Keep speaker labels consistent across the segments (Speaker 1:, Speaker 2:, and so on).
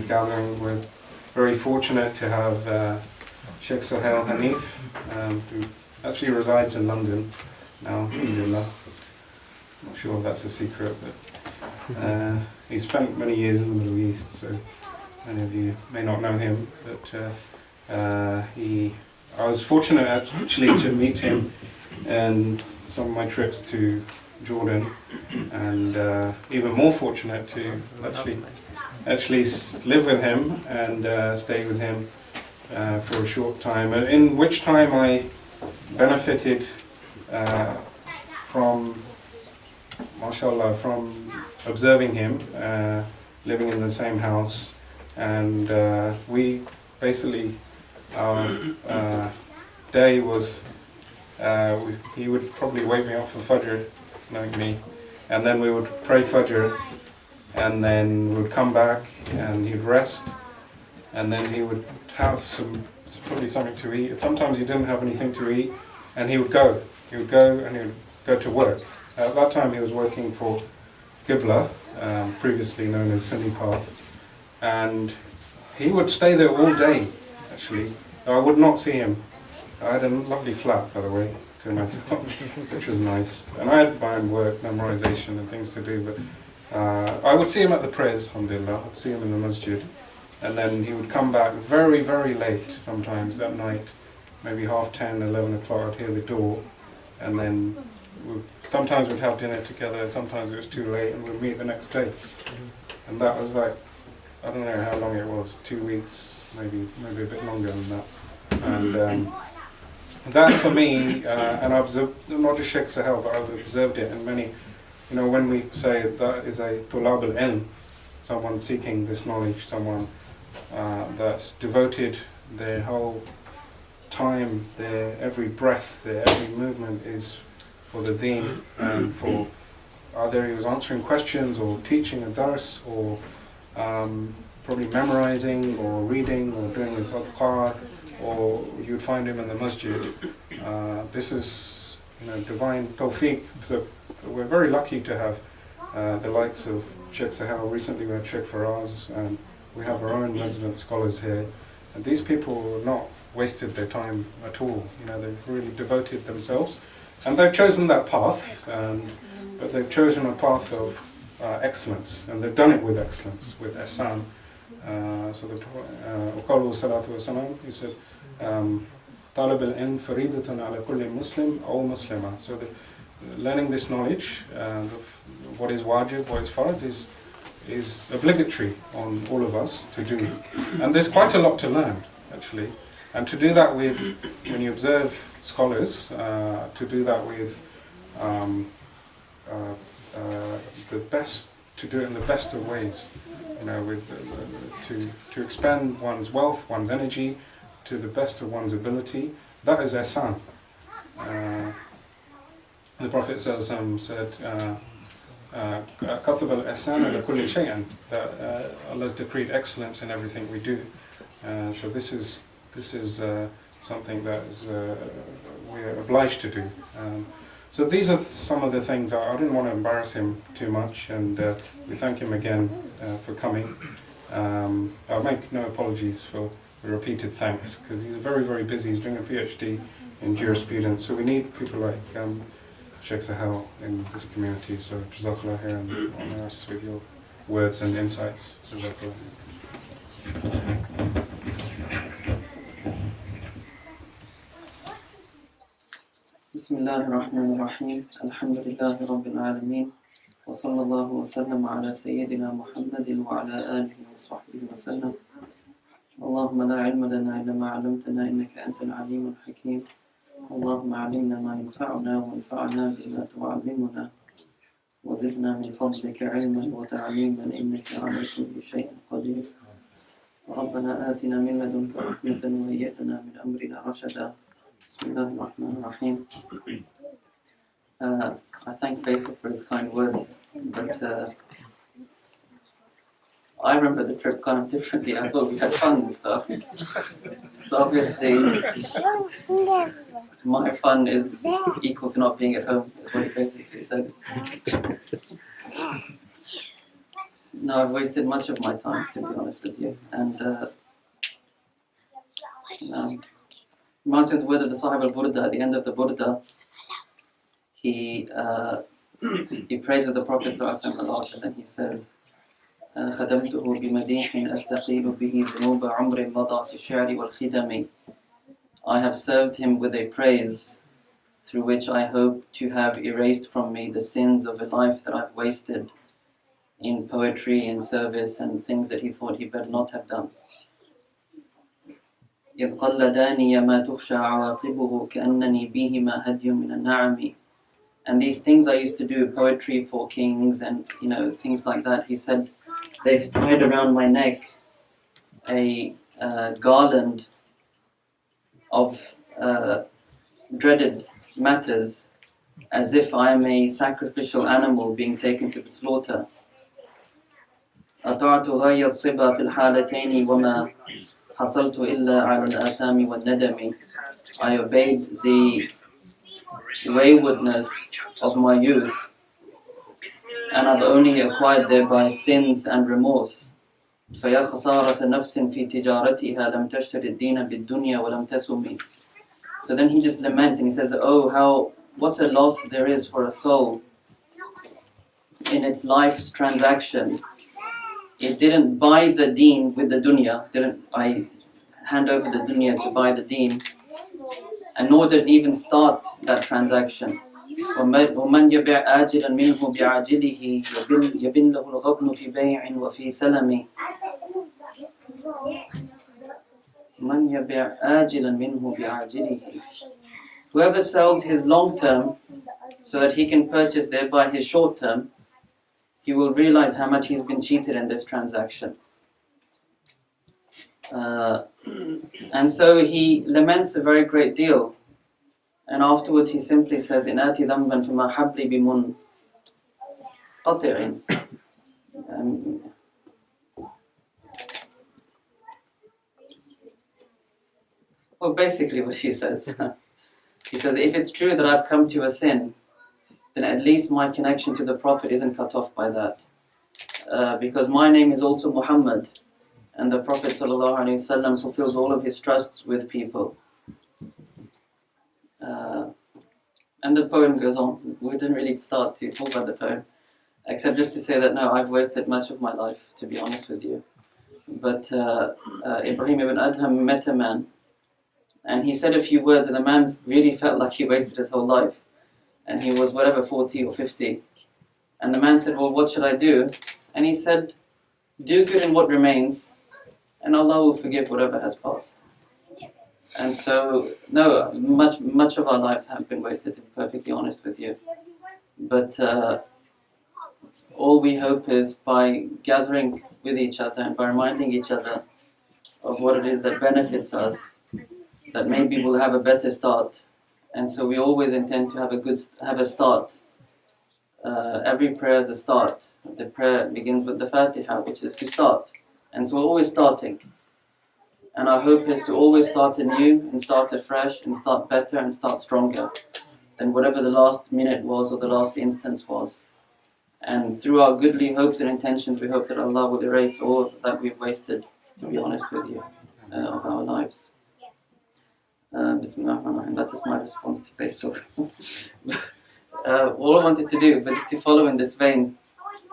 Speaker 1: this gathering. We're very fortunate to have Shaykh Sohail Hanif, who actually resides in London now, alhamdulillah. Not sure if that's a secret, but he spent many years in the Middle East, so many of you may not know him, but I was fortunate actually to meet him and some of my trips to Jordan, and even more fortunate to actually live with him and stay with him for a short time, in which time I benefited from, mashallah, from observing him, living in the same house, and we basically, our day was, he would probably wake me up for Fajr, knowing me, and then we would pray Fajr, and then we'd come back and he'd rest, and then he would have probably something to eat. Sometimes he didn't have anything to eat, and he would go and he would go to work. At that time he was working for Qibla, previously known as Sunni Path, and he would stay there all day, actually. I would not see him. I had a lovely flat, by the way, to myself, which was nice. And I had my own work, memorization and things to do, but I would see him at the prayers, alhamdulillah. I'd see him in the masjid. And then he would come back very, very late, sometimes at night, maybe 10:30, 11 o'clock, I'd hear the door. And then sometimes we'd have dinner together, sometimes it was too late, and we'd meet the next day. And that was like, I don't know how long it was, 2 weeks, maybe a bit longer than that. And that for me, and I've observed, not just Shaykh Sohail, but I've observed it in many, when we say that is a tulab al-ilm, someone seeking this knowledge, someone that's devoted their whole time, their every breath, their every movement is for the deen, and for either he was answering questions or teaching a dars, or probably memorizing or reading or doing his al-Baqara, or you'd find him in the masjid. This is divine tawfiq. So we're very lucky to have the likes of Shaykh Sohail. Recently we had Shaykh Faraz, and we have our own resident scholars here. And these people have not wasted their time at all. They've really devoted themselves. And they've chosen that path, but they've chosen a path of excellence, and they've done it with excellence, with ihsan. So the وقالوا صلاة والسلام, he said, طالب العلم فريضة على كل مسلم أو مسلمة. So learning this knowledge, what is wajib, what is fard, is obligatory on all of us to do. And there's quite a lot to learn, actually. And to do that with, when you observe scholars, to do that with the best, to do it in the best of ways, to expend one's wealth, one's energy to the best of one's ability, that is ihsan. The Prophet said, كَتَبَ الْإِحْسَانَ لِكُلِّ شَيْءٍ, that Allah has decreed excellence in everything we do. So this is something that we're obliged to do. So these are some of the things. I didn't want to embarrass him too much, and we thank him again for coming. I'll make no apologies for the repeated thanks, because he's very, very busy. He's doing a PhD in jurisprudence, so we need people like Shaykh Sohail in this community. So Jazakallah here, and honor us with your words and insights. Jazakallah.
Speaker 2: بسم الله الرحمن الرحيم الحمد لله رب العالمين وصلى الله وسلم على سيدنا محمد وعلى آله وصحبه وسلم اللهم لا علم لنا إلا ما علمتنا إنك أنت العليم الحكيم اللهم علمنا ما ينفعنا وانفعنا بما تعلمنا وزدنا من فضلك علما وتعليما إنك على كل شيء قدير ربنا آتنا من لدنك رحمة وهيئ لنا من أمرنا رشدا بسم الله الرحمن الرحيم. I thank Faisal for his kind words, but I remember the trip kind of differently. I thought we had fun and stuff. So obviously, my fun is equal to not being at home, is what he basically said. No, I've wasted much of my time, to be honest with you. And reminds me of the word of the Sahib al-Burda. At the end of the Burda, he prays with the Prophet a lot, and then he says, خدمته بمديح أستقيل به ذنوب عمر مضى في الشعر والخدم. I have served him with a praise through which I hope to have erased from me the sins of a life that I've wasted in poetry, in service, and things that he thought he better not have done. إذ قلداني ما تخشى عواقبه كأنني بهما هدي من النعم. And these things I used to do, poetry for kings and things like that, he said, they've tied around my neck a garland of dreaded matters, as if I am a sacrificial animal being taken to the slaughter. أطعت غاية الصبا في الحالتين وما حصلت إلا على الآثام والندم. I obeyed the waywardness of my youth, and I've only acquired thereby sins and remorse. فيا خسارة نفس في تجارتها لم تشتري الدين بالدنيا ولم تسمي. So then he just laments and he says, oh, what a loss there is for a soul in its life's transaction. It didn't buy the deen with the dunya, I hand over the dunya to buy the deen, and nor did it even start that transaction. وَمَنْ يَبِعْ آجِلًا مِنْهُ بِعَاجِلِهِ يَبِنْ لَهُ الْغَبْنُ فِي بَيْعٍ وَفِي سَلَمٍ. مَنْ يَبِعْ آجِلًا مِنْهُ بِعَاجِلِهِ. Whoever sells his long term so that he can purchase thereby his short term, he will realize how much he's been cheated in this transaction. And so he laments a very great deal. And afterwards he simply says, إِنْ آتِ ذَنْبًا فِمَا حَبْلِ بِمُنْقَطِعٍ. Well, basically what he says, he says, if it's true that I've come to a sin, then at least my connection to the Prophet isn't cut off by that. Because my name is also Muhammad, and the Prophet ﷺ fulfills all of his trusts with people. And the poem goes on. We didn't really start to talk about the poem, except just to say that no, I've wasted much of my life, to be honest with you. But Ibrahim ibn Adham met a man, and he said a few words, and the man really felt like he wasted his whole life. And he was 40 or 50. And the man said, well, what should I do? And he said, do good in what remains, and Allah will forgive whatever has passed. And so, no, much of our lives have been wasted, to be perfectly honest with you. But all we hope is by gathering with each other and by reminding each other of what it is that benefits us, that maybe we'll have a better start. And so we always intend to have a start. Every prayer is a start. The prayer begins with the Fatiha, which is to start. And so we're always starting. And our hope is to always start anew and start afresh and start better and start stronger than whatever the last minute was or the last instance was. And through our goodly hopes and intentions, we hope that Allah will erase all of that we've wasted, to be honest with you, of our lives. Bismillah ar-Rahman ar-Rahim. That's just my response to Faisal. All I wanted to do, but just to follow in this vein,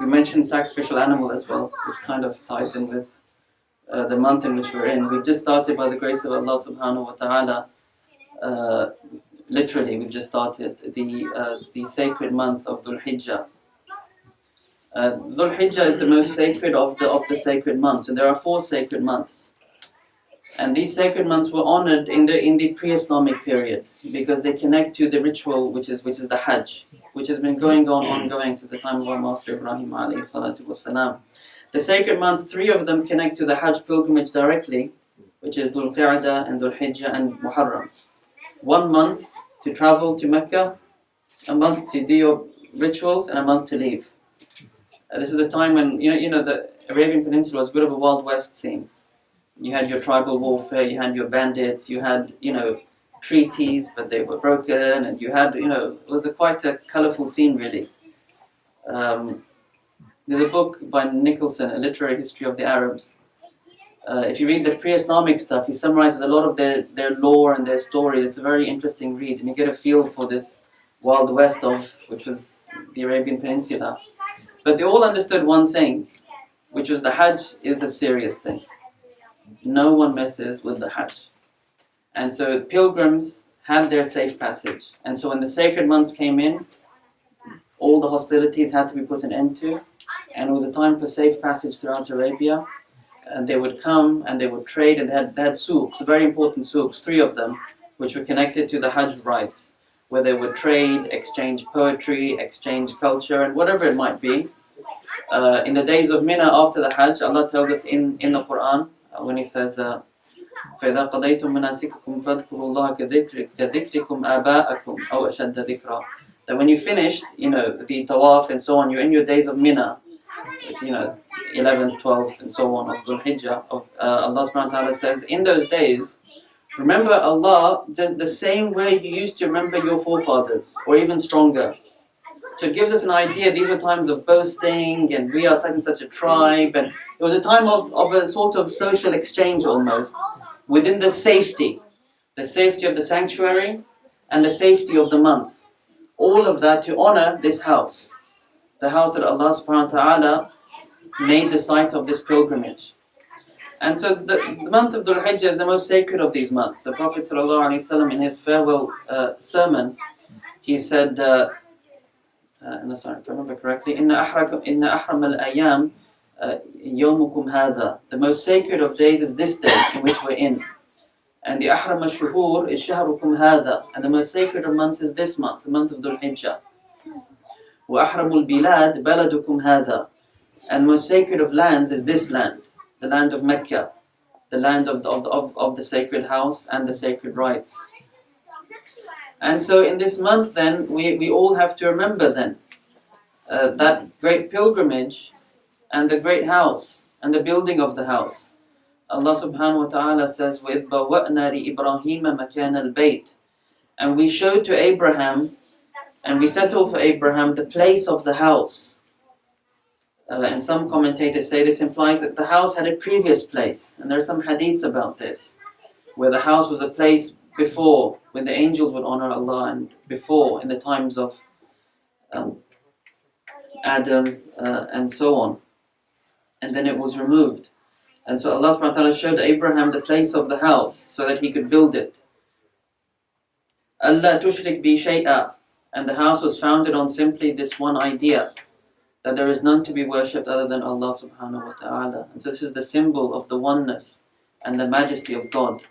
Speaker 2: we mentioned sacrificial animal as well, which kind of ties in with the month in which we're in. We've just started, by the grace of Allah subhanahu wa ta'ala, literally we've just started the sacred month of Dhul Hijjah. Dhul Hijjah is the most sacred of the sacred months, and there are 4 sacred months. And these sacred months were honored in the pre-Islamic period because they connect to the ritual which is the Hajj, which has been ongoing since the time of our Master Ibrahim alayhi salatu wassalam. The sacred months, 3 of them connect to the Hajj pilgrimage directly, which is Dhul Qa'dah and Dhul Hijjah and Muharram. 1 month to travel to Mecca, a month to do your rituals, and a month to leave. This is the time when the Arabian Peninsula was a bit of a Wild West scene. You had your tribal warfare, you had your bandits, you had, treaties, but they were broken, and you had, it was quite a colourful scene really. There's a book by Nicholson, A Literary History of the Arabs. If you read the pre-Islamic stuff, he summarizes a lot of their lore and their story. It's a very interesting read, and you get a feel for this Wild West which was the Arabian Peninsula. But they all understood one thing, which was the Hajj is a serious thing. No one messes with the Hajj. And so pilgrims had their safe passage. And so when the sacred months came in, all the hostilities had to be put an end to. And it was a time for safe passage throughout Arabia. And they would come and they would trade, and they had souks, very important souks, 3 of them, which were connected to the Hajj rites, where they would trade, exchange poetry, exchange culture, and whatever it might be. In the days of Mina after the Hajj, Allah tells us in the Quran, when He says, فَإِذَا قَضَيْتُم مَنَاسِكَكُمْ فَاذْكُرُوا اللَّهَ كَذِكْرِكُمْ آبَاءَكُمْ أَوْ أَشَدَّ ذِكْرًا. That when you finished, the tawaf and so on, you're in your days of Mina, which, 11th, 12th, and so on, of Dhul Hijjah, Allah subhanahu wa ta'ala says, in those days, remember Allah the same way you used to remember your forefathers, or even stronger. So it gives us an idea, these were times of boasting, and we are such and such a tribe, and it was a time of a sort of social exchange almost, within the safety of the sanctuary, and the safety of the month. All of that to honor this house, the house that Allah subhanahu wa ta'ala made the site of this pilgrimage. And so the month of Dhul Hijjah is the most sacred of these months. The Prophet ﷺ, in his farewell sermon, he said, if I remember correctly, Inna ahram al-ayam yawmukum hadha. The most sacred of days is this day in which we're in. And the ahram al-shuhur is shahrukum hadha. And the most sacred of months is this month, the month of Dhul Hijjah. Wa ahram al-bilad baladukum hadha. And most sacred of lands is this land, the land of Mecca, the land of the sacred house and the sacred rites. And so in this month then, we all have to remember then that great pilgrimage and the great house and the building of the house. Allah subhanahu wa ta'ala says, وَإِذْ بَوَّأْنَا لِإِبْرَاهِيمَ مَكَانَ الْبَيْتِ. And we showed to Abraham, and we settled for Abraham the place of the house. And some commentators say this implies that the house had a previous place. And there are some hadiths about this, where the house was a place before, when the angels would honor Allah, and before, in the times of Adam and so on. And then it was removed. And so Allah subhanahu wa ta'ala showed Abraham the place of the house so that he could build it. Allah tushrik bi shay'a. And the house was founded on simply this one idea, that there is none to be worshipped other than Allah subhanahu wa ta'ala. And so this is the symbol of the oneness and the majesty of God,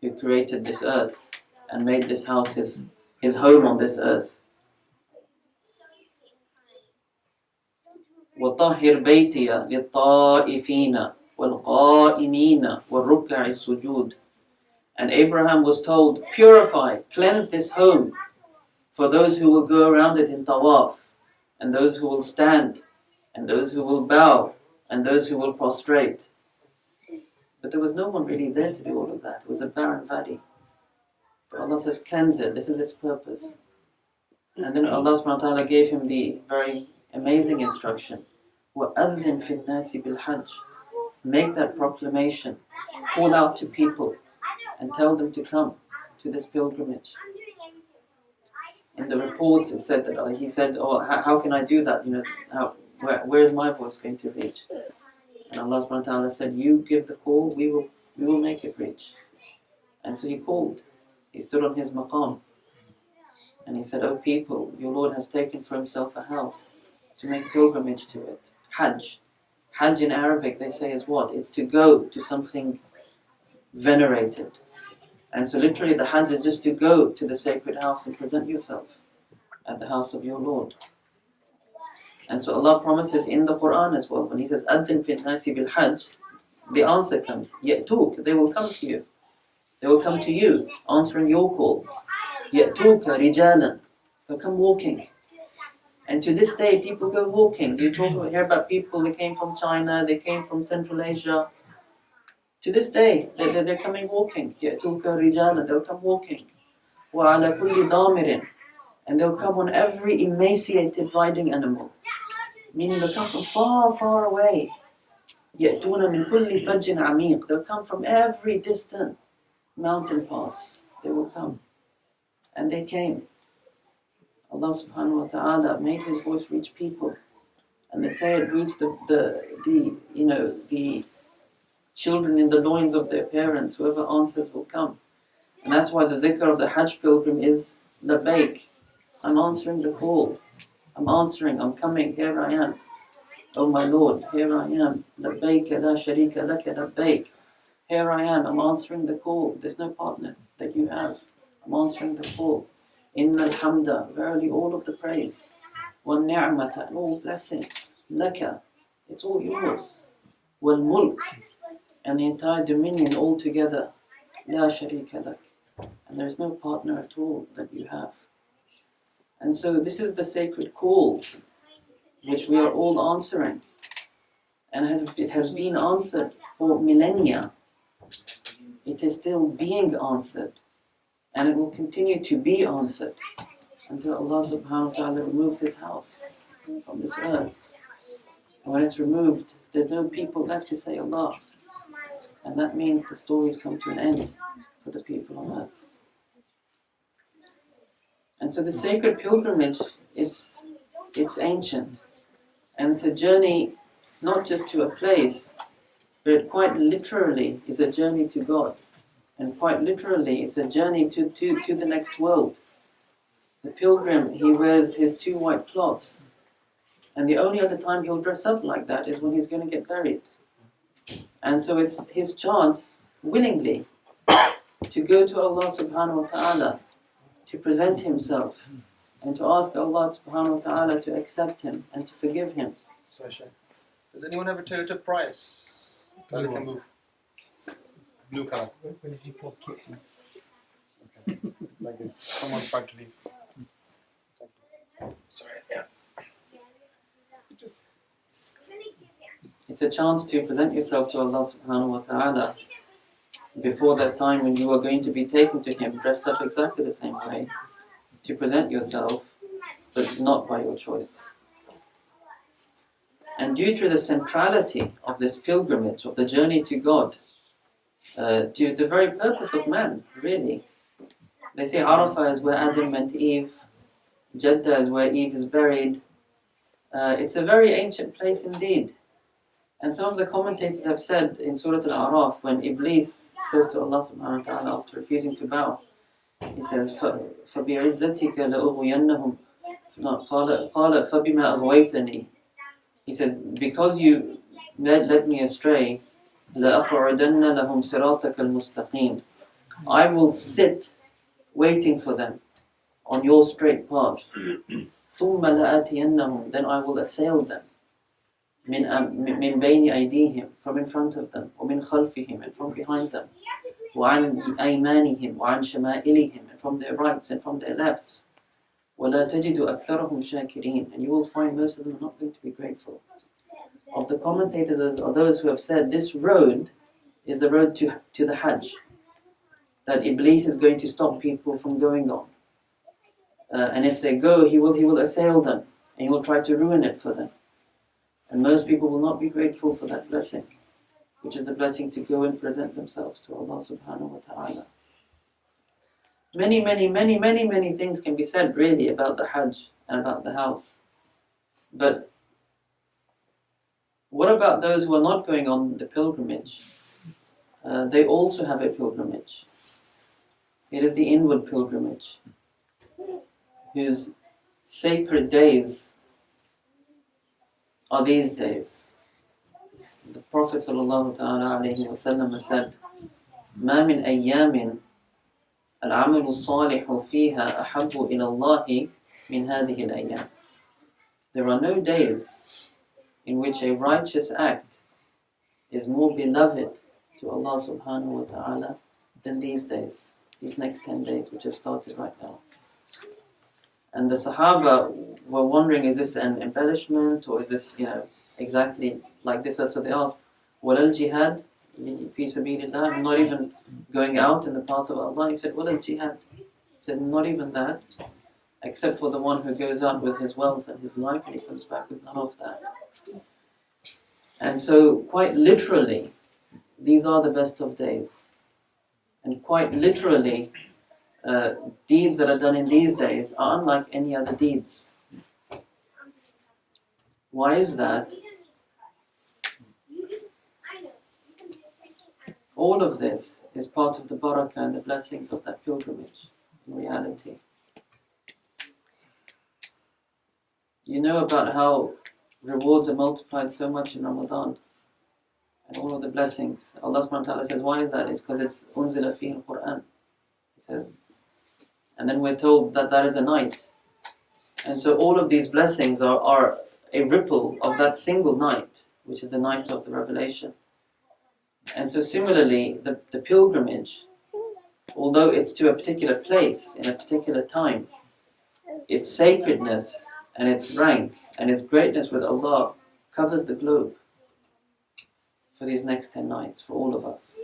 Speaker 2: who created this earth and made this house his home on this earth. وَطَهِّرْ بَيْتِيَ لِلطَّائِفِينَ وَالْقَائِمِينَ وَالرُّكَّعِ السُّجُودِ. And Abraham was told, purify, cleanse this home for those who will go around it in tawaf, and those who will stand, and those who will bow, and those who will prostrate. But there was no one really there to do all of that. It was a barren valley. But Allah says, cleanse it, this is its purpose. And then Allah subhanahu wa ta'ala gave him the very amazing instruction, وَأَذِّن فِي النَّاسِ بِالْحَجِّ. Make that proclamation, call out to people, and tell them to come to this pilgrimage. In the reports it said that he said, how can I do that? Where is my voice going to reach? And Allah subhanahu wa ta'ala said, you give the call, we will make it reach. And so he called. He stood on his maqam. And he said, O people, your Lord has taken for himself a house, to make pilgrimage to it. Hajj. Hajj in Arabic, they say, is what? It's to go to something venerated. And so literally the Hajj is just to go to the sacred house and present yourself at the house of your Lord. And so Allah promises in the Quran as well, when He says, أَذِّن فِي النَّاسِ بِالْحَجِّ, the answer comes, يَأْتُوكَ, they will come to you. They will come to you, answering your call. يَأْتُوكَ رِجَالًا, they'll come walking. And to this day, people go walking. You hear about people, they came from China, they came from Central Asia. To this day, they're coming walking. يَأْتُوكَ رِجَالًا, they'll come walking. وَعَلَى كُلِّ ضَامِرٍ, and they'll come on every emaciated riding animal. meaning they'll come from far, far away. يَأْتُونَ مِنْ كُلِّ فَجٍّ عَمِيقٍ. They'll come from every distant mountain pass. They will come. And they came. Allah subhanahu wa ta'ala made His voice reach people. And they say it reached the children in the loins of their parents. Whoever answers will come. And that's why the dhikr of the Hajj pilgrim is labbaik. I'm answering the call. I'm answering, I'm coming, here I am. Oh my Lord, here I am. Labbaik la sharika laka labbaik. Here I am, I'm answering the call. There's no partner that you have. I'm answering the call. Inna alhamda, verily all of the praise. Wal ni'mata, and all blessings. Laka, it's all yours. Wal mulk, and the entire dominion all together. La sharika lak. And there is no partner at all that you have. And so this is the sacred call which we are all answering. And it has been answered for millennia. It is still being answered. And it will continue to be answered until Allah subhanahu wa ta'ala removes His house from this earth. And when it's removed, there's no people left to say Allah. And that means the stories come to an end for the people on earth. And so the sacred pilgrimage, it's ancient. And it's a journey not just to a place, but it quite literally is a journey to God. And quite literally, it's a journey to the next world. The pilgrim, he wears his 2 white cloths. And the only other time he'll dress up like that is when he's going to get buried. And so it's his chance, willingly, to go to Allah subhanahu wa ta'ala, to present himself, and to ask Allah subhanahu wa ta'ala to accept him and to forgive him.
Speaker 3: Sorry, Shaykh. Does anyone have a Toyota Prius? That can move. Blue car.
Speaker 4: When did you put kick him?
Speaker 3: Okay. Like someone's about to leave. Thank you. Sorry. Yeah.
Speaker 2: It's a chance to present yourself to Allah subhanahu wa ta'ala before that time when you are going to be taken to Him, dressed up exactly the same way, to present yourself, but not by your choice. And due to the centrality of this pilgrimage, of the journey to God, to the very purpose of man, really. They say Arafah is where Adam met Eve, Jeddah is where Eve is buried. It's a very ancient place indeed. And some of the commentators have said in Surat al-A'raf, when Iblis says to Allah subhanahu wa ta'ala after refusing to bow, he says, فَبِعِزَّتِكَ لَأُغْوِيَنَّهُمْ قَالَ فَبِمَا أَغْوَيْتَنِي. He says, because you led me astray, لَأَقْعُدَنَّ لَهُمْ صِرَاطَكَ الْمُسْتَقِيمِ. I will sit waiting for them on your straight path. ثُمَّ لَآتِيَنَّهُمْ. Then I will assail them. مِنْ بَيْنِ أَيْدِيهِمْ. From in front of them. وَمِنْ خَلْفِهِمْ. And from behind them. وَعَنْ أَيْمَانِهِمْ وَعَنْ شَمَائِلِهِمْ. And from their rights and from their lefts. وَلَا تَجِدُ أَكْثَرَهُمْ شَاكِرِينَ. And you will find most of them are not going to be grateful. Of the commentators are those who have said this road is the road to the Hajj. That Iblis is going to stop people from going on. And if they go, he will assail them. And he will try to ruin it for them. And most people will not be grateful for that blessing, which is the blessing to go and present themselves to Allah subhanahu wa ta'ala. Many things can be said really about the Hajj and about the house. But what about those who are not going on the pilgrimage? They also have a pilgrimage. It is the inward pilgrimage, whose sacred days are these days. The Prophet ﷺ said, مَا مِنْ أَيَّامٍ الْعَمَلُ الصَّالِحُ فِيهَا أَحَبُّ إِلَى اللَّهِ مِنْ هَذِهِ الْأَيَّامِ. There are no days in which a righteous act is more beloved to Allah subhanahu wa ta'ala than these days, these next 10 days which have started right now. And the Sahaba were wondering, is this an embellishment or is this, exactly like this? So they asked, وَلَا الْجِهَادِ فِي سَبِيلِ اللَّهِ. Not even going out in the path of Allah. He said, وَلَا الْجِهَادِ. He said, not even that. except for the one who goes out with his wealth and his life and he comes back with none of that. And so, quite literally, these are the best of days. And quite literally, deeds that are done in these days are unlike any other deeds. Why is that? All of this is part of the barakah and the blessings of that pilgrimage, in reality. You know about how rewards are multiplied so much in Ramadan, and all of the blessings. Allah subhanahu wa ta'ala says, why is that? It's because it's unzila fi al-Quran, He says. And then we're told that that is a night. And so all of these blessings are a ripple of that single night, which is the night of the revelation. And so similarly, the pilgrimage, although it's to a particular place, in a particular time, its sacredness and its rank and its greatness with Allah covers the globe for these next 10 nights, for all of us.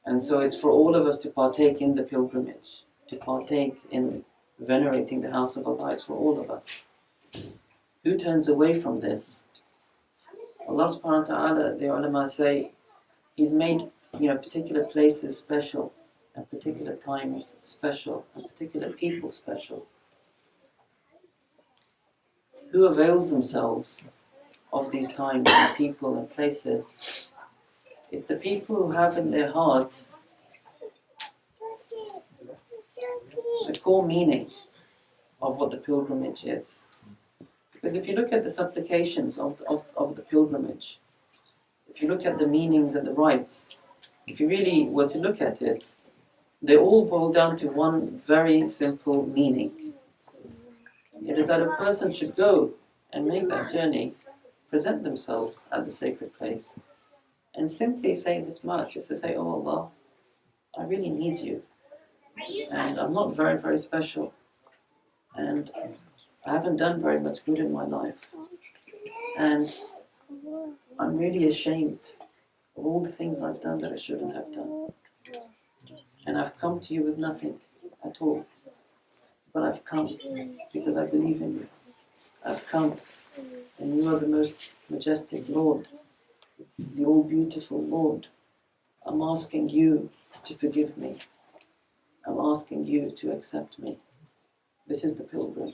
Speaker 2: And so it's for all of us to partake in the pilgrimage, to partake in venerating the house of Allah. It's for all of us. Who turns away from this? Allah subhanahu wa ta'ala, the ulama say, He's made particular places special, and particular times special, and particular people special. Who avails themselves of these times and people and places? It's the people who have in their heart the core meaning of what the pilgrimage is. Because if you look at the supplications of the pilgrimage, if you look at the meanings and the rites, if you really were to look at it, they all boil down to one very simple meaning. It is that a person should go and make that journey, present themselves at the sacred place, and simply say this much, is to say, oh Allah, I really need you, and I'm not very, very special, and I haven't done very much good in my life, and I'm really ashamed of all the things I've done that I shouldn't have done, and I've come to you with nothing at all. But I've come because I believe in you. I've come, and you are the most majestic Lord, the all-beautiful Lord. I'm asking you to forgive me. I'm asking you to accept me. This is the pilgrim.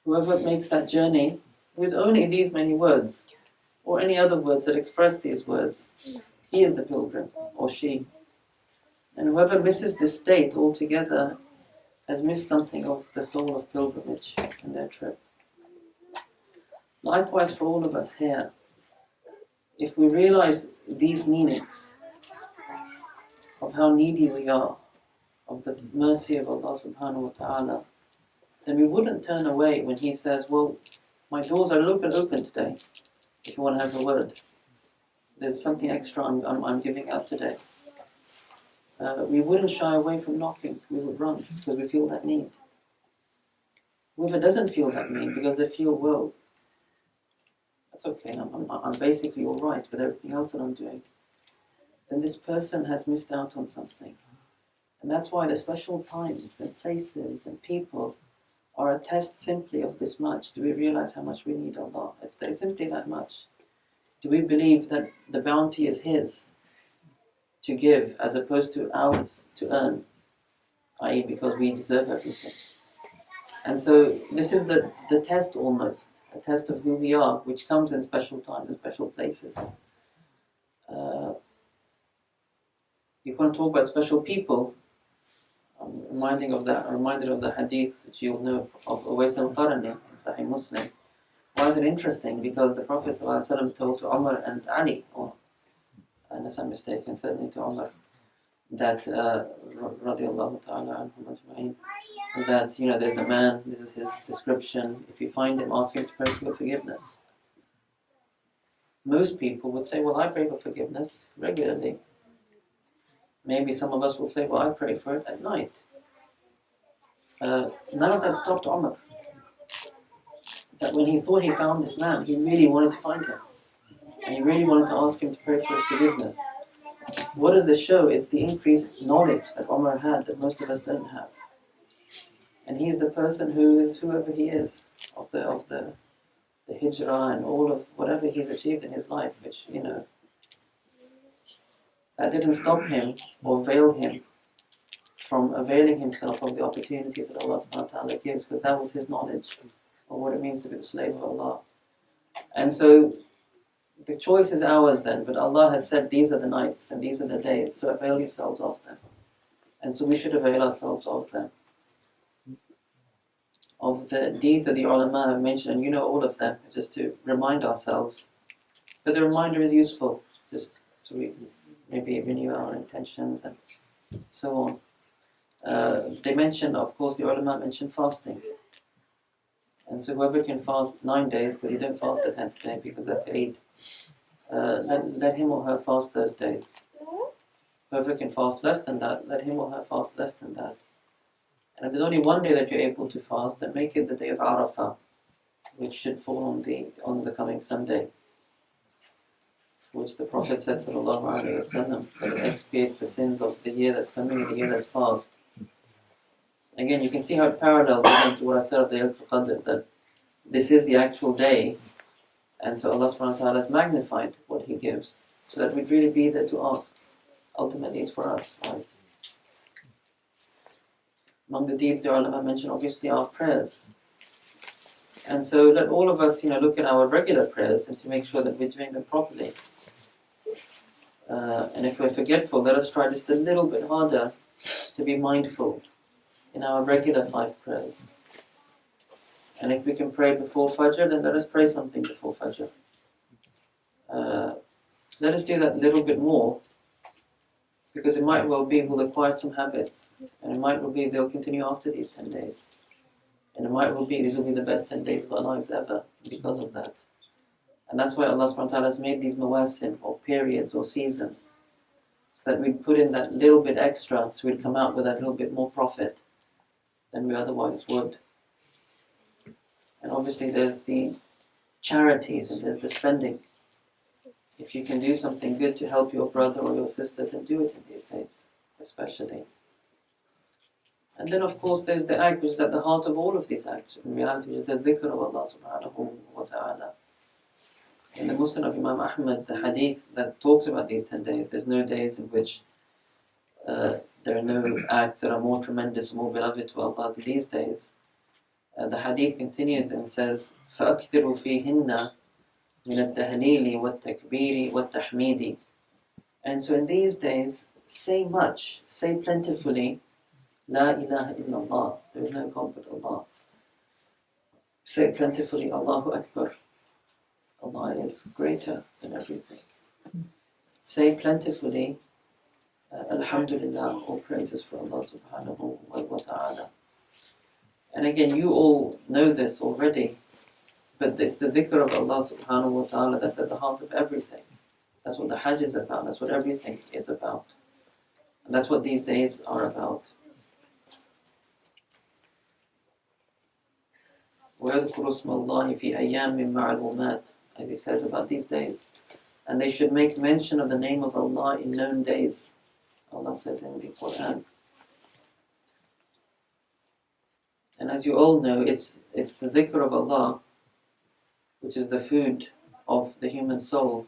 Speaker 2: Whoever makes that journey with only these many words, or any other words that express these words, he is the pilgrim, or she. And whoever misses this state altogether has missed something of the soul of pilgrimage in their trip. Likewise for all of us here, if we realize these meanings of how needy we are, of the mercy of Allah subhanahu wa ta'ala, then we wouldn't turn away when He says, well, my doors are open today, if you want to have a word. There's something extra I'm giving out today. We wouldn't shy away from knocking. We would run because we feel that need. Whoever doesn't feel that need because they feel, well, that's okay, I'm basically all right with everything else that I'm doing, then this person has missed out on something. And that's why the special times and places and people are a test simply of this much. Do we realize how much we need Allah? If there's simply that much. Do we believe that the bounty is His to give as opposed to ours to earn, i.e. because we deserve everything? And so this is the test almost, a test of who we are, which comes in special times and special places. If you want to talk about special people, I'm reminded of the hadith that you'll know of Uwais al-Qarni in Sahih Muslim. Why is it interesting? Because the Prophet ﷺ told to Umar and Ali, or unless I'm mistaken, certainly to Umar, that radiallahu ta'ala anhum ajma'in, that there's a man, this is his description, if you find him, ask him to pray for your forgiveness. Most people would say, well, I pray for forgiveness regularly. Maybe some of us will say, well, I pray for it at night. None of that stopped Umar. That when he thought he found this man, he really wanted to find him. And he really wanted to ask him to pray for his forgiveness. What does this show? It's the increased knowledge that Umar had that most of us don't have. And he's the person who is whoever he is, of the hijrah and all of whatever he's achieved in his life, which, that didn't stop him or veil him from availing himself of the opportunities that Allah subhanahu wa ta'ala gives, because that was his knowledge of what it means to be the slave of Allah. And so the choice is ours then, but Allah has said these are the nights and these are the days, so avail yourselves of them. And so we should avail ourselves of them. Of the deeds that the ulama have mentioned, and all of them, just to remind ourselves. But the reminder is useful, just to maybe renew our intentions and so on. They mention, of course, the ulama mentioned fasting. And so whoever can fast 9 days, because you don't fast the 10th day because that's Eid, let him or her fast those days. Whoever can fast less than that, let him or her fast less than that. And if there's only one day that you're able to fast, then make it the day of Arafah, which should fall on the coming Sunday, for which the Prophet said, sallallahu alaihi wasallam, that it expiates the sins of the year that's coming and the year that's past. Again, you can see how it parallels to what I said of the Al-Qadr, that this is the actual day, and so Allah subhanahu wa ta'ala has magnified what He gives, so that we'd really be there to ask. Ultimately, it's for us, right? Among the deeds the ulama mentioned, obviously, are prayers. And so let all of us, look at our regular prayers and to make sure that we're doing them properly. And if we're forgetful, let us try just a little bit harder to be mindful in our regular 5 prayers. And if we can pray before Fajr, then let us pray something before Fajr. Let us do that a little bit more, because it might well be we'll acquire some habits, and it might well be they'll continue after these 10 days. And it might well be these will be the best 10 days of our lives ever because of that. And that's why Allah subhanahu wa ta'ala has made these mawasim, or periods or seasons, so that we'd put in that little bit extra, so we'd come out with that little bit more profit than we otherwise would. And obviously there's the charities and there's the spending. If you can do something good to help your brother or your sister, then do it in these days, especially. And then of course there's the act which is at the heart of all of these acts, in reality, which is the dhikr of Allah subhanahu wa ta'ala. In the Musnad of Imam Ahmad, the hadith that talks about these 10 days, there's no days in which there are no acts that are more tremendous, more beloved to Allah than these days. The hadith continues and says, فَأَكْثِرُوا فِيهِنَّ مِنَ التَّهْلِيلِ وَالتَّكْبِيرِ وَالتَّحْمِيدِ. And so in these days, say much, say plentifully, La ilaha illallah, there is no God but Allah. Say plentifully, Allahu Akbar, Allah is greater than everything. Say plentifully, Alhamdulillah, all praises for Allah subhanahu wa ta'ala. And again, you all know this already, but it's the dhikr of Allah subhanahu wa ta'ala that's at the heart of everything. That's what the Hajj is about, that's what everything is about. And that's what these days are about. وَيَذْكُرُ اسْمَ اللَّهِ فِي أَيَّامٍ مَعْلُومَاتٍ, as he says about these days. And they should make mention of the name of Allah in known days. Allah says in the Quran. And as you all know, it's the dhikr of Allah, which is the food of the human soul,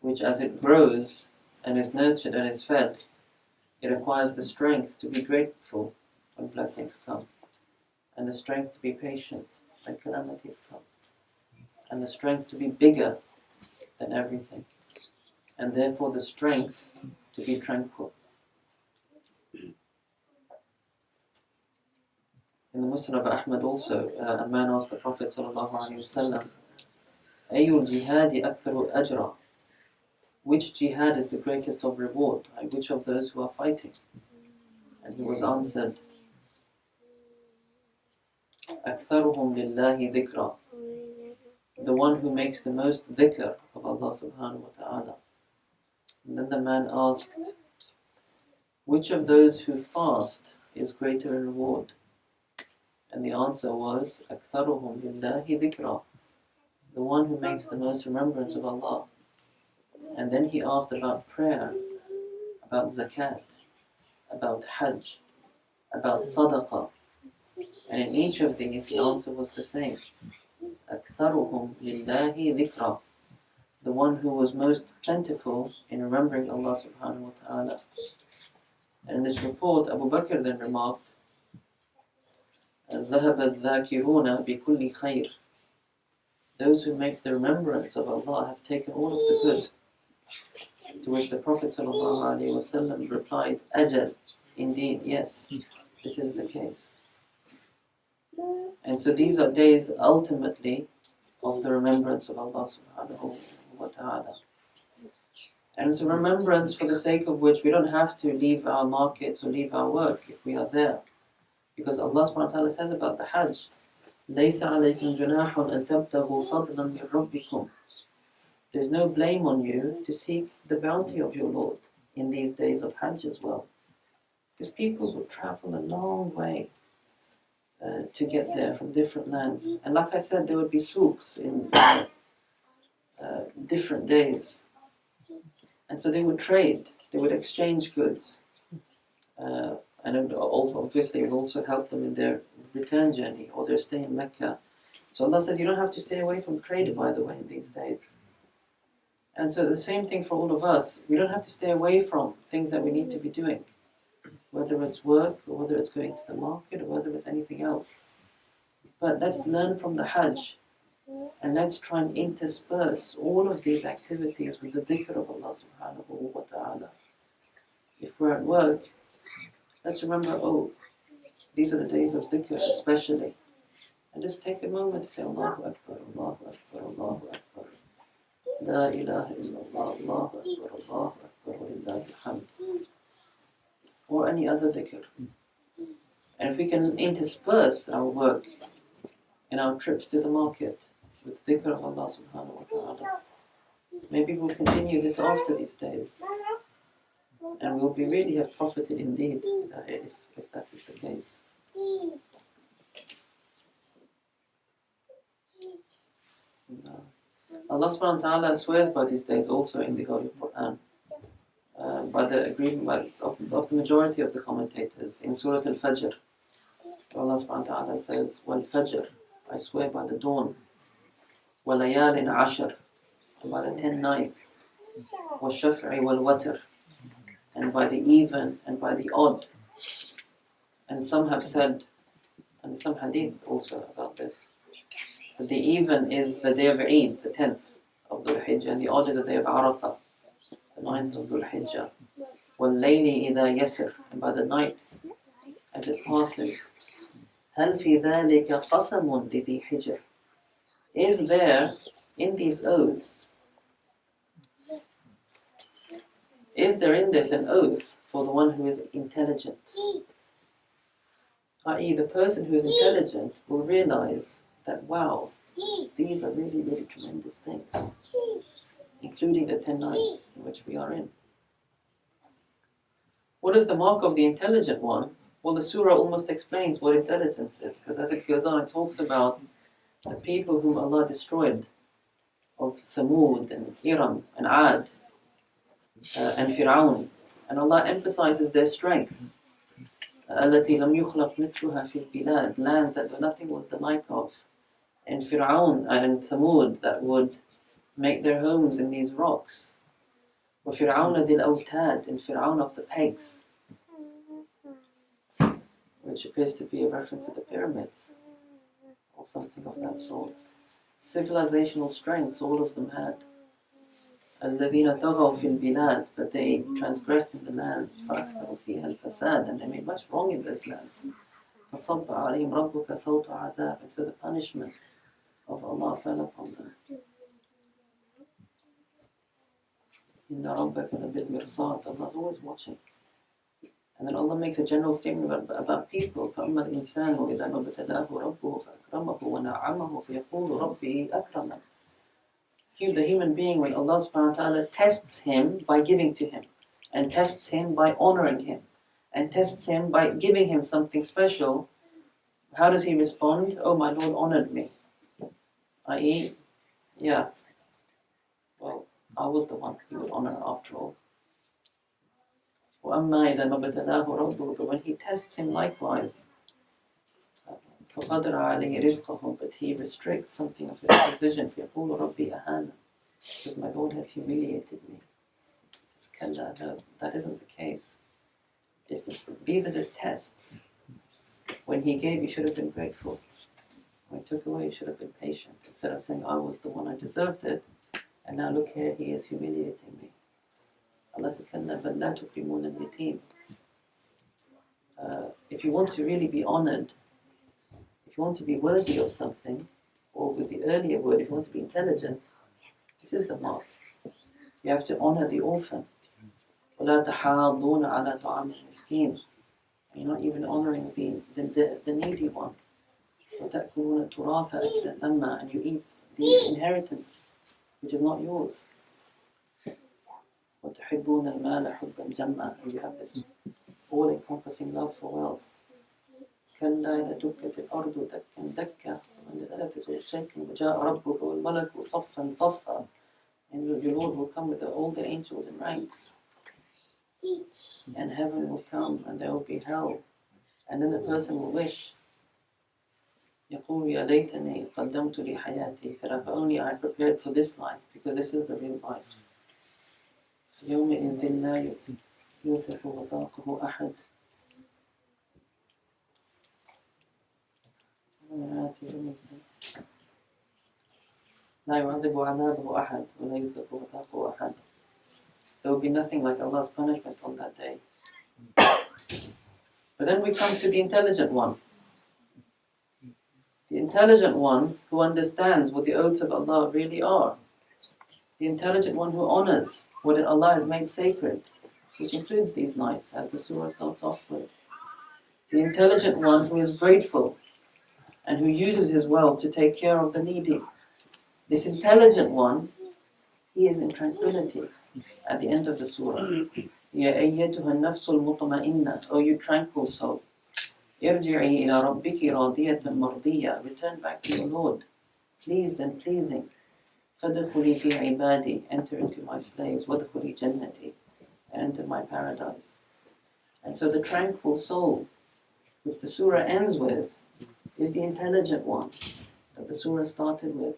Speaker 2: which as it grows and is nurtured and is fed, it requires the strength to be grateful when blessings come, and the strength to be patient when calamities come, and the strength to be bigger than everything, and therefore the strength to be tranquil. In the Musnad of Ahmad also, a man asked the Prophet ﷺ, Ayyul jihadi aktharu ajra? Which jihad is the greatest of reward? Like, which of those who are fighting? And he was answered, Aktharuhum lillahi dhikra, the one who makes the most dhikr of Allah subhanahu wa ta'ala. And then the man asked, which of those who fast is greater in reward? And the answer was, أَكْثَرُهُمْ لِلَّهِ ذِكْرًا, the one who makes the most remembrance of Allah. And then he asked about prayer, about zakat, about hajj, about sadaqah. And in each of these, the answer was the same. أَكْثَرُهُمْ لِلَّهِ ذِكْرًا. The one who was most plentiful in remembering Allah subhanahu wa ta'ala. And in this report, Abu Bakr then remarked, ذَهَبَ الذَّاكِرُونَ بِكُلِّ خَيْرٍ. Those who make the remembrance of Allah have taken all of the good. To which the Prophet ﷺ replied, Ajal, indeed, yes, this is the case. And so these are days ultimately of the remembrance of Allah subhanahu wa ta'ala. And it's a remembrance for the sake of which we don't have to leave our markets or leave our work if we are there. Because Allah subhanahu wa ta'ala says about the Hajj, لَيْسَ عَلَيْكُمْ جُنَاحٌ أَن تَبْتَغُوا فَضْلًا مِنْ رَبِّكُمْ. There's no blame on you to seek the bounty of your Lord in these days of Hajj as well. Because people would travel a long way to get there from different lands. And like I said, there would be souks in different days. And so they would trade, they would exchange goods. And obviously it would also help them in their return journey or their stay in Mecca. So Allah says you don't have to stay away from trade, by the way, in these days. And so the same thing for all of us. We don't have to stay away from things that we need to be doing. Whether it's work, or whether it's going to the market, or whether it's anything else. But let's learn from the Hajj. And let's try and intersperse all of these activities with the dhikr of Allah subhanahu wa ta'ala. If we're at work, let's remember, these are the days of dhikr especially. And just take a moment to say, Allahu Akbar, Allahu Akbar, Allahu Akbar. La ilaha illallah, Allahu Akbar, Allahu Akbar, wa lillahi alhamd. Or any other dhikr. And if we can intersperse our work and our trips to the market with dhikr of Allah subhanahu wa ta'ala, maybe we'll continue this after these days. And we'll really have profited indeed if that is the case. Allah subhanahu wa ta'ala swears by these days also in the Holy Quran. By the agreement of the majority of the commentators. In Surat al-Fajr, Allah subhanahu wa ta'ala says, وَالْفَجْرِ, I swear by the dawn. وَلَيَالٍ عَشْرٍ, and by the 10 nights. وَالشَّفْعِ وَالْوَتْرِ, and by the even and by the odd. And some have said, and some hadith also about this, that the even is the day of Eid, the 10th of Dhul Hijjah, and the odd is the day of Arafah, the 9th of Dhul Hijjah. وَاللَّيْلِ إِذَا يَسِرْ, and by the night as it passes. هَلْ فِي ذَلِكَ قَسَمٌ لِذِي حِجْرٍ, is there in these oaths, is there in this an oath for the one who is intelligent? I.e., the person who is intelligent will realize that, wow, these are really, really tremendous things, including the 10 nights in which we are in. What is the mark of the intelligent one? Well, the surah almost explains what intelligence is, because as it goes on, it talks about the people whom Allah destroyed, of Thamud and Iram and Ad and Fir'aun. And Allah emphasizes their strength. التي لم يخلق مثلها في البلاد, lands that nothing was the like of. And Fir'aun and Thamud that would make their homes in these rocks. وَفِرْعَوْنَ ذِي الْأَوْتَادِ, and Fir'aun of the pegs, which appears to be a reference to the pyramids or something of that sort. Civilizational strengths all of them had. الَّذِينَ طَغَوْا فِي الْبِلَادِ, but they transgressed in the lands. فَأَكْثَرُوا فِيهَا الْفَسَادِ, and they made much wrong in those lands. فَصَبَّ عَلَيْهِمْ رَبُّكَ صَوْتَ عَذَابٍ, and so the punishment of Allah fell upon them. إِنَّ رَبَّكَ لَبِالْمِرْصَادِ, Allah is always watching. And then Allah makes a general statement about people. فَأَمَّا الْإِنسَانُ إِذَا مَا ابْتَلَاهُ رَبُّهُ فَأَكْرَمَهُ وَنَعَّمَهُ فَيَقُولُ رَبِّي أَكْرَمَنِ. The human being, when Allah subhanahu wa ta'ala tests him by giving to him, and tests him by honoring him, and tests him by giving him something special, how does he respond? Oh, my Lord honored me. I.e., yeah, well, I was the one he would honor after all. وَأَمَّا إِذَا مَبْتَلَاهُ رَبُّهُ, but when he tests him likewise, فَقَدْرَ عَلَيْهِ رِزْقَهُ, but he restricts something of his provision, فَيَقُولُ رَبِّي أَهَانَ, because my Lord has humiliated me. He says, كَلَّا, no, that isn't the case. These are just tests. When he gave, you should have been grateful. When he took away, you should have been patient. Instead of saying, I was the one, I deserved it, and now look here, he is humiliating me. Allah says, كَلَّا بَلْ لَا تُكْرِمُونَ الْيَتِيمَ. If you want to really be honored, if you want to be worthy of something, or with the earlier word, if you want to be intelligent, this is the mark. You have to honor the orphan. وَلَا تَحَاضُّونَ عَلَى طَعَامِ الْمِسْكِينِ. You're not even honoring the needy one. وَتَأْكُلُونَ التُّرَاثَ أَكْلًا لَمًّا, and you eat the inheritance, which is not yours. وَتُحِبُّونَ الْمَالَ حُبًّا جَمًّا, and you have this all-encompassing love for wealth. كَلَّا إِذَا دُكَّتِ الْأَرْضُ دَكًّا دَكًّا, when the earth is all shaken, وَجَاءَ رَبُّكَ وَالْمَلَكُ صَفًّا صَفًّا, and your Lord will come with all the angels in ranks. And heaven will come, and there will be hell. And then the person will wish, يقول يا ليتني قدمت لحياتي. He said, if only I prepared for this life, because this is the real life. يومئذ لا يوثق وثاقه أحد. لا يعذب عذابه أحد ولا يوثق وثاقه أحد. There will be nothing like Allah's punishment on that day. But then we come to the intelligent one. The intelligent one who understands what the oaths of Allah really are. The intelligent one who honors what Allah has made sacred, which includes these nights, as the surah starts off with. The intelligent one who is grateful and who uses his wealth to take care of the needy. This intelligent one, he is in tranquility at the end of the surah. Ya ayyatuha an-nafsul mutma'inna, O you tranquil soul. Irji'i ila rabbiki radiyatan mardiyya, return back to your Lord, pleased and pleasing. Fadkhuli fi ibadi, enter into my slaves. Wadkhuli jannati, and enter my paradise. And so the tranquil soul, which the surah ends with, is the intelligent one that the surah started with.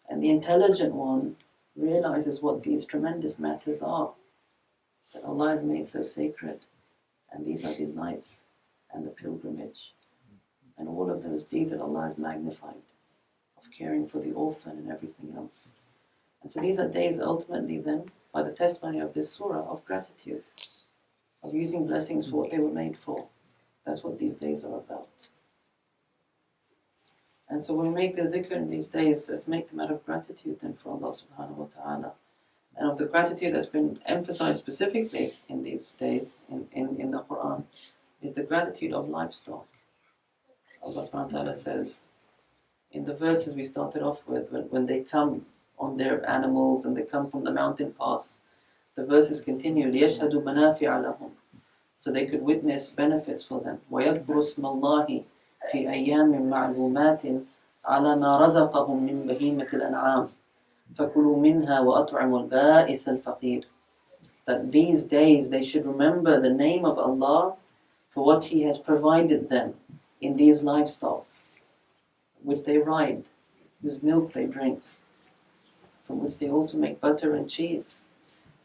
Speaker 2: And the intelligent one realizes what these tremendous matters are that Allah has made so sacred. And these are these nights and the pilgrimage and all of those deeds that Allah has magnified, of caring for the orphan and everything else. And so these are days ultimately then, by the testimony of this surah, of gratitude, of using blessings for what they were made for. That's what these days are about. And so when we make the dhikr in these days, let's make them out of gratitude then for Allah subhanahu wa ta'ala. And of the gratitude that's been emphasized specifically in these days in the Quran is the gratitude of livestock. Allah subhanahu wa ta'ala says, in the verses we started off with, when they come on their animals and they come from the mountain pass, the verses continue, لِيَشْهَدُوا مَنَافِعَ لَهُم, so they could witness benefits for them. وَيَذْكُرُ اسْمَ اللَّهِ فِي أَيَّامٍ مَعْلُومَاتٍ عَلَى مَا رَزَقَهُم مِّن بَهِيمَةِ الْأَنْعَامِ فَكُلُوا مِنْهَا وَأَطْعِمُوا الْبَائِسَ الْفَقِيرَ. That these days they should remember the name of Allah for what He has provided them in these livestock, which they ride, whose milk they drink, from which they also make butter and cheese,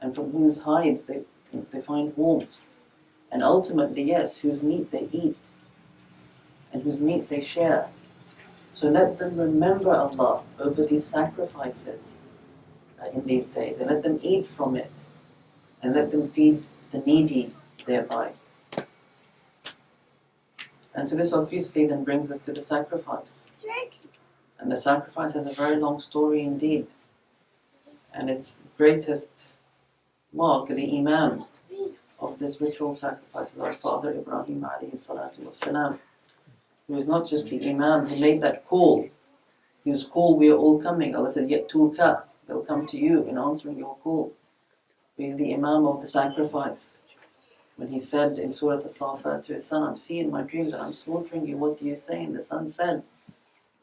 Speaker 2: and from whose hides they find warmth, and ultimately, yes, whose meat they eat, and whose meat they share. So let them remember Allah over these sacrifices in these days, and let them eat from it, and let them feed the needy thereby. And so this obviously then brings us to the sacrifice. And the sacrifice has a very long story indeed. And its greatest mark, the imam of this ritual sacrifice, is our father Ibrahim alayhi salatu wassalam, who is not just the imam who made that call, whose call we are all coming. Allah said, Ya'tuka, they'll come to you in answering your call. He is the imam of the sacrifice. When he said in Surat As-Safat to his son, I'm seeing in my dream that I'm slaughtering you, what do you say? And the son said,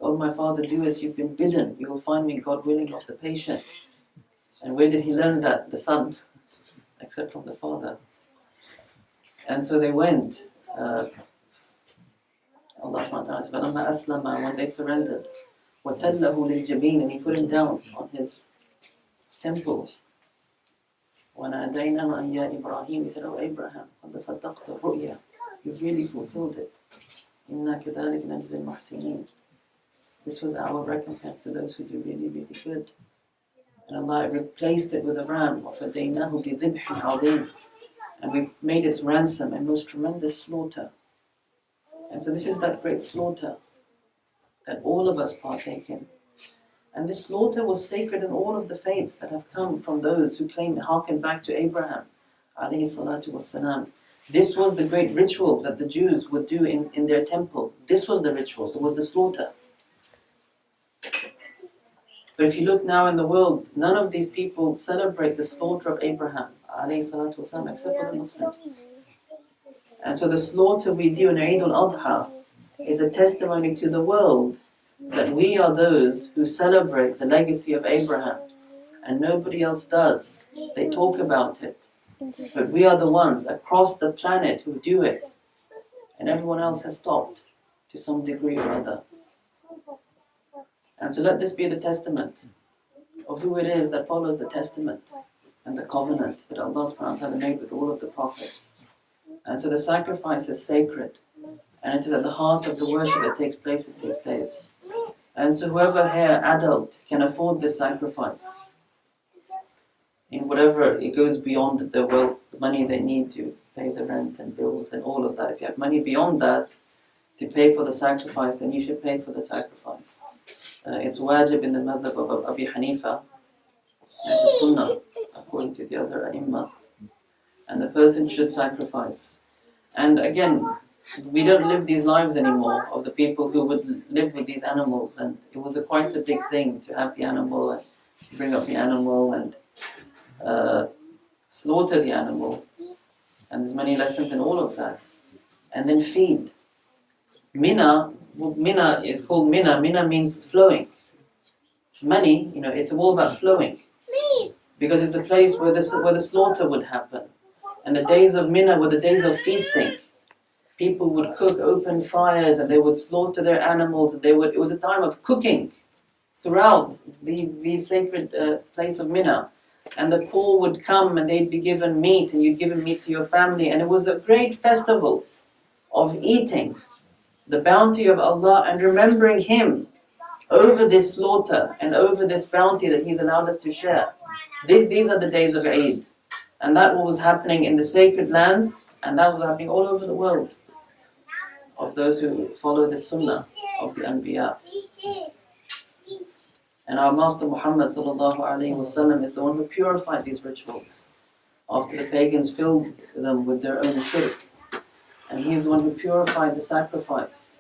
Speaker 2: Oh my father, do as you've been bidden, you will find me, God willing, of the patient. And where did he learn that? The son, except from the father. And so they went. Allah subhanahu wa ta'ala said, when they surrendered, وَتَلَّهُ لِلْجَبِينِ, and he put him down on his temple. وَنَادَيْنَاهُ أَنْ يَا إِبْرَاهِيمُ, he said, "Oh Abraham, قَدْ صَدَّقْتَ الرُّؤْيَا, you've really fulfilled it. إِنَّا كَذَلِكَ نَجْزِي الْمُحْسِنِينَ." This was our recompense to those who do really, really good. And Allah replaced it with a ram. وَفَدَيْنَاهُ بِذِبْحٍ عَظِيمٍ, and we made its ransom a most tremendous slaughter. And so this is that great slaughter that all of us partake in. And this slaughter was sacred in all of the faiths that have come from those who claim harken back to Abraham alayhi salatu wassalam. This was the great ritual that the Jews would do in their temple. This was the ritual, it was the slaughter. But if you look now in the world, none of these people celebrate the slaughter of Abraham alayhi salatu wassalam except for the Muslims. And so the slaughter we do in Eid al-Adha is a testimony to the world that we are those who celebrate the legacy of Abraham, and nobody else does. They talk about it, but we are the ones across the planet who do it, and everyone else has stopped to some degree or other. And so let this be the testament of who it is that follows the testament and the covenant that Allah subhanahu wa ta'ala made with all of the prophets. And so the sacrifice is sacred, and it is at the heart of the worship that takes place in these days. And so whoever here, adult, can afford this sacrifice, in whatever it goes beyond the wealth, the money they need to pay the rent and bills and all of that. If you have money beyond that to pay for the sacrifice, then you should pay for the sacrifice. It's wajib in the madhab of Abi Hanifa, and it's a sunnah according to the other ai and the person should sacrifice. And again, we don't live these lives anymore of the people who would live with these animals, and it was quite a big thing to have the animal and bring up the animal and slaughter the animal, and there's many lessons in all of that, and then feed. Mina is called Mina. Mina means flowing. Money, it's all about flowing, because it's the place where the slaughter would happen. And the days of Mina were the days of feasting. People would cook open fires and they would slaughter their animals. It was a time of cooking throughout the sacred place of Mina. And the poor would come and they'd be given meat, and you'd give meat to your family. And it was a great festival of eating the bounty of Allah and remembering Him over this slaughter and over this bounty that He's allowed us to share. These are the days of Eid. And that was happening in the sacred lands, and that was happening all over the world of those who follow the sunnah of the Anbiya. And our Master Muhammad sallallahu alaihi wasallam is the one who purified these rituals after the pagans filled them with their own shirk. And he's the one who purified the sacrifice.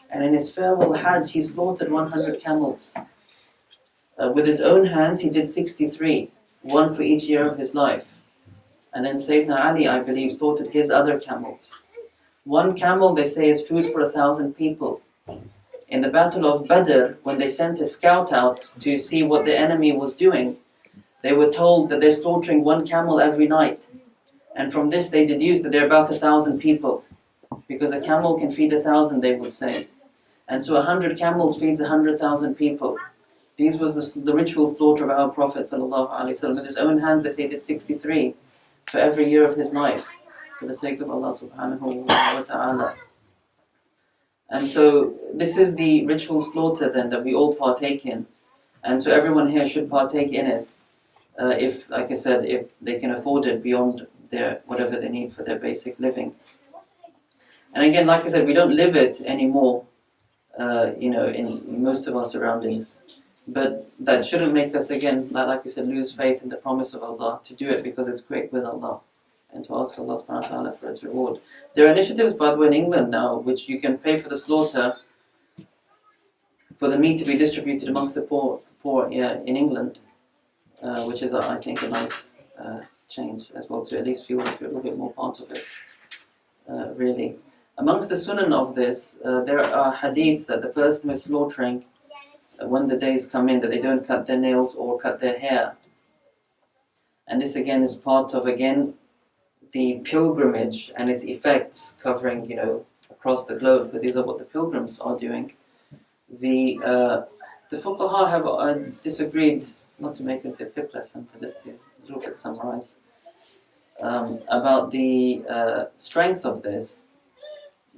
Speaker 2: And in his farewell Hajj, he slaughtered 100 camels. With his own hands, he did 63, one for each year of his life. And then Sayyidina Ali, I believe, slaughtered his other camels. One camel, they say, is food for 1,000 people. In the Battle of Badr, when they sent a scout out to see what the enemy was doing, they were told that they're slaughtering one camel every night. And from this they deduced that there are about 1,000 people. Because a camel can feed 1,000, they would say. And so 100 camels feeds 100,000 people. This was the ritual slaughter of our Prophet ﷺ. With his own hands, they say he did 63 for every year of his life, for the sake of Allah subhanahu wa ta'ala. And so this is the ritual slaughter then that we all partake in. And so everyone here should partake in it, if, like I said, if they can afford it beyond their whatever they need for their basic living. And again, like I said, we don't live it anymore, in most of our surroundings. But that shouldn't make us, again, like we said, lose faith in the promise of Allah, to do it because it's great with Allah, and to ask Allah subhanahu wa ta'ala for its reward. There are initiatives, by the way, in England now, which you can pay for the slaughter, for the meat to be distributed amongst the poor in England, which is, I think, a nice change as well, to at least feel like you're a little bit more part of it, really. Amongst the sunan of this, there are hadiths that the person who is slaughtering, when the days come in, that they don't cut their nails or cut their hair. And this again is part of, the pilgrimage and its effects covering, across the globe, because these are what the pilgrims are doing, the fuqaha have disagreed, not to make it into a fiqh lesson, but just to a little bit summarize, about the strength of this.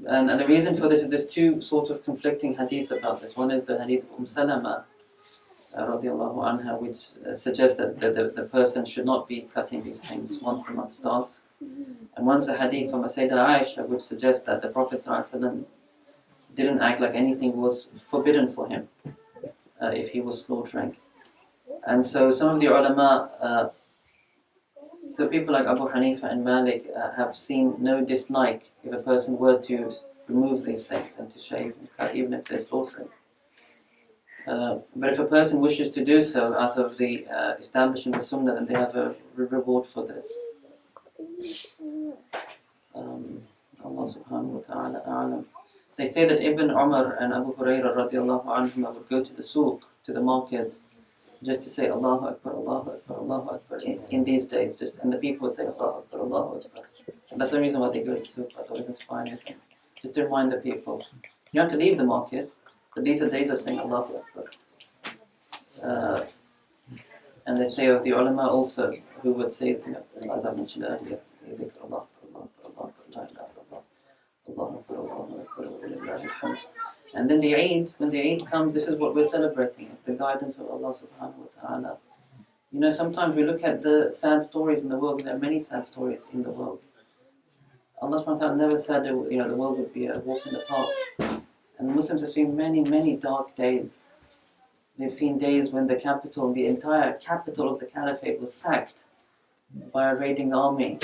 Speaker 2: And the reason for this is there's two sort of conflicting hadiths about this. One is the hadith of Salama, radiallahu anha, which suggests that the person should not be cutting these things once the month starts. And one's a hadith from Sayyidah Aisha, which suggests that the Prophet ﷺ didn't act like anything was forbidden for him if he was slaughtering. And so some of the ulama, so people like Abu Hanifa and Malik have seen no dislike if a person were to remove these things and to shave and cut, even if they're slaughtering. But if a person wishes to do so out of the establishing the sunnah, then they have a reward for this. Allah subhanahu wa ta'ala a'lam. They say that Ibn Umar and Abu Hurairah radiallahu anhum would go to the souk, to the market, just to say Allahu Akbar, Allahu Akbar, Allahu Akbar in these days, and the people would say Allahu Akbar, Allahu Akbar. And that's the reason why they go to the souk, but isn't to buy anything. Just to remind the people. You don't have to leave the market, but these are days of saying Allahu Akbar. And they say of the ulama also, who would say, as I mentioned earlier, Allah, Allah, Allah, Allah, Allah. And then the Eid, when the Eid comes, this is what we're celebrating. It's the guidance of Allah subhanahu wa ta'ala. Sometimes we look at the sad stories in the world, and there are many sad stories in the world. Allah subhanahu wa ta'ala never said the world would be a walk in the park. And Muslims have seen many, many dark days. They've seen days when the entire capital of the caliphate was sacked by a raiding army.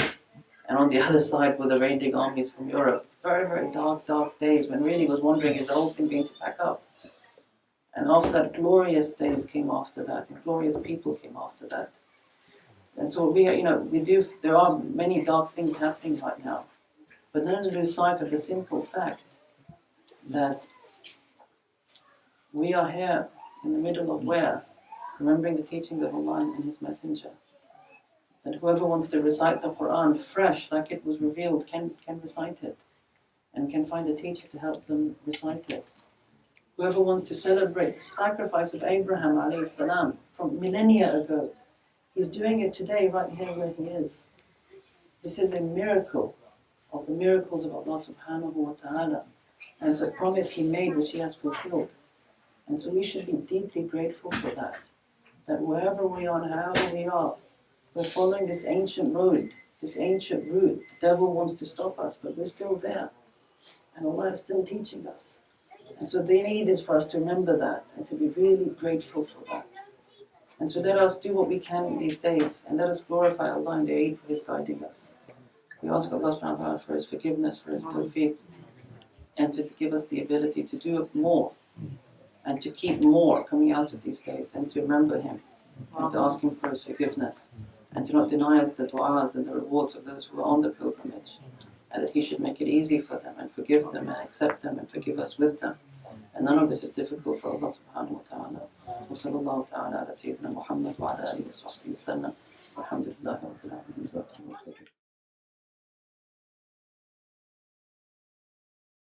Speaker 2: And on the other side were the raiding armies from Europe. Very, very dark, dark days when really was wondering, is the whole thing going to pack up? And after that, glorious days came after that, and glorious people came after that. And so there are many dark things happening right now. But don't lose sight of the simple fact that we are here in the middle of where? Remembering the teaching of Allah and His Messenger. That whoever wants to recite the Quran fresh, like it was revealed, can recite it. And can find a teacher to help them recite it. Whoever wants to celebrate the sacrifice of Abraham alayhi salam from millennia ago, he's doing it today right here where he is. This is a miracle of the miracles of Allah subhanahu wa ta'ala. And it's a promise He made which He has fulfilled. And so we should be deeply grateful for that. That wherever we are and however we are, we're following this ancient road, this ancient route. The devil wants to stop us, but we're still there. And Allah is still teaching us. And so the need is for us to remember that and to be really grateful for that. And so let us do what we can these days, and let us glorify Allah in the Eid for His guiding us. We ask Allah subhanahu wa ta'ala for His forgiveness, for His tawfiq, and to give us the ability to do more, and to keep more coming out of these days, and to remember Him, and to ask Him for His forgiveness, and to not deny us the du'as and the rewards of those who are on the pilgrimage, and that He should make it easy for them, and forgive them, and accept them, and forgive us with them. And none of this is difficult for Allah subhanahu wa ta'ala. Wa sallallahu ta'ala ala Sayyidina Muhammad wa ala alihi wa sahbihi wa sallam. Alhamdulillah.